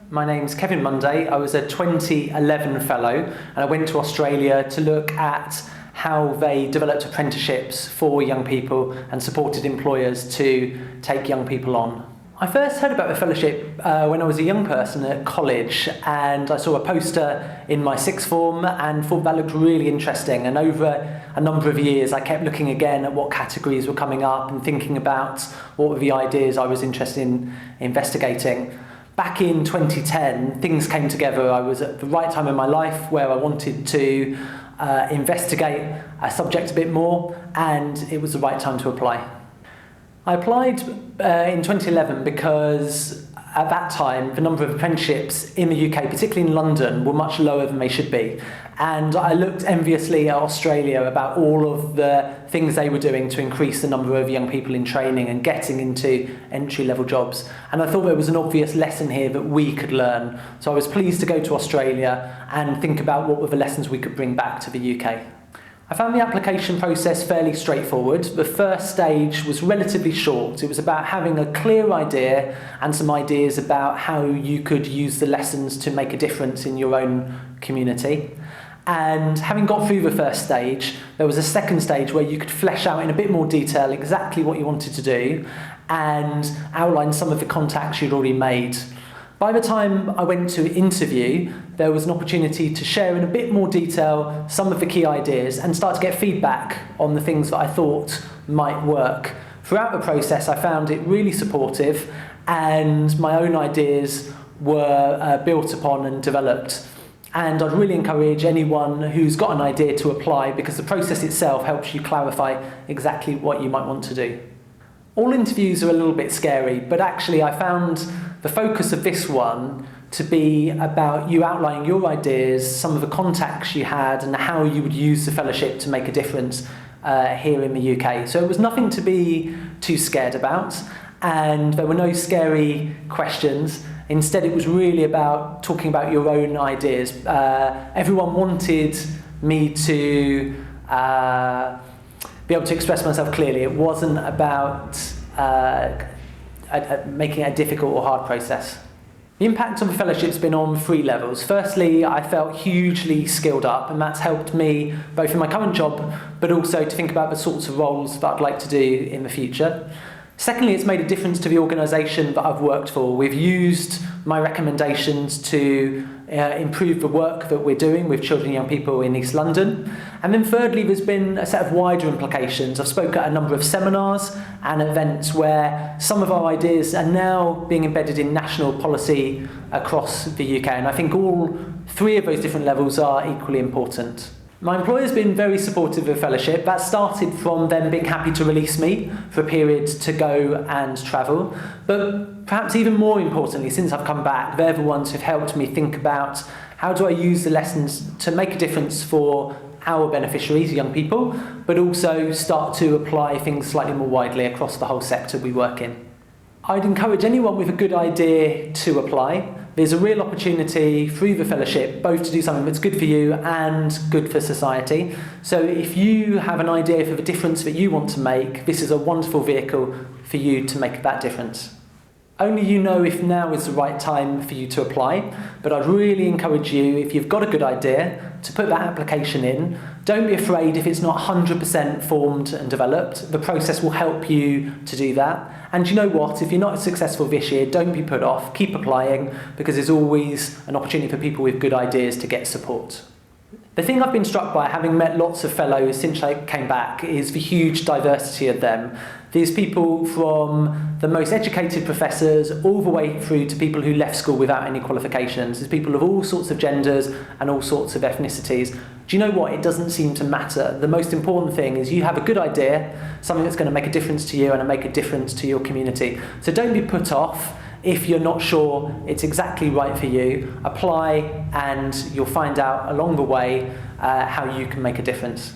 My name's Kevin Munday. I was a 2011 fellow and I went to Australia to look at how they developed apprenticeships for young people and supported employers to take young people on. I first heard about the fellowship when I was a young person at college, and I saw a poster in my sixth form and thought that looked really interesting, and over a number of years I kept looking again at what categories were coming up and thinking about what were the ideas I was interested in investigating. Back in 2010, things came together. I was at the right time in my life where I wanted to investigate a subject a bit more, and it was the right time to apply. I applied in 2011 because at that time the number of apprenticeships in the UK, particularly in London, were much lower than they should be. And I looked enviously at Australia about all of the things they were doing to increase the number of young people in training and getting into entry-level jobs. And I thought there was an obvious lesson here that we could learn. So I was pleased to go to Australia and think about what were the lessons we could bring back to the UK. I found the application process fairly straightforward. The first stage was relatively short. It was about having a clear idea and some ideas about how you could use the lessons to make a difference in your own community. And having got through the first stage, there was a second stage where you could flesh out in a bit more detail exactly what you wanted to do and outline some of the contacts you'd already made. By the time I went to interview, there was an opportunity to share in a bit more detail some of the key ideas and start to get feedback on the things that I thought might work. Throughout the process, I found it really supportive, and my own ideas were built upon and developed. And I'd really encourage anyone who's got an idea to apply, because the process itself helps you clarify exactly what you might want to do. All interviews are a little bit scary, but actually I found the focus of this one to be about you outlining your ideas, some of the contacts you had, and how you would use the fellowship to make a difference here in the UK. So it was nothing to be too scared about, and there were no scary questions. Instead, it was really about talking about your own ideas. Everyone wanted me to be able to express myself clearly. It wasn't about making it a difficult or hard process. The impact of the fellowship's been on three levels. Firstly, I felt hugely skilled up, and that's helped me both in my current job, but also to think about the sorts of roles that I'd like to do in the future. Secondly, it's made a difference to the organisation that I've worked for. We've used my recommendations to improve the work that we're doing with children and young people in East London. And then thirdly, there's been a set of wider implications. I've spoken at a number of seminars and events where some of our ideas are now being embedded in national policy across the UK. And I think all three of those different levels are equally important. My employer's been very supportive of the fellowship. That started from them being happy to release me for a period to go and travel. But perhaps even more importantly, since I've come back, they're the ones who've helped me think about how do I use the lessons to make a difference for our beneficiaries, young people, but also start to apply things slightly more widely across the whole sector we work in. I'd encourage anyone with a good idea to apply. There's a real opportunity through the fellowship both to do something that's good for you and good for society. So if you have an idea for the difference that you want to make, this is a wonderful vehicle for you to make that difference. Only you know if now is the right time for you to apply, but I'd really encourage you, if you've got a good idea, to put that application in. Don't be afraid if it's not 100% formed and developed. The process will help you to do that. And you know what? If you're not successful this year, don't be put off. Keep applying, because there's always an opportunity for people with good ideas to get support. The thing I've been struck by, having met lots of fellows since I came back, is the huge diversity of them. There's people from the most educated professors all the way through to people who left school without any qualifications. There's people of all sorts of genders and all sorts of ethnicities. Do you know what? It doesn't seem to matter. The most important thing is you have a good idea, something that's going to make a difference to you and make a difference to your community. So don't be put off if you're not sure it's exactly right for you. Apply, and you'll find out along the way how you can make a difference.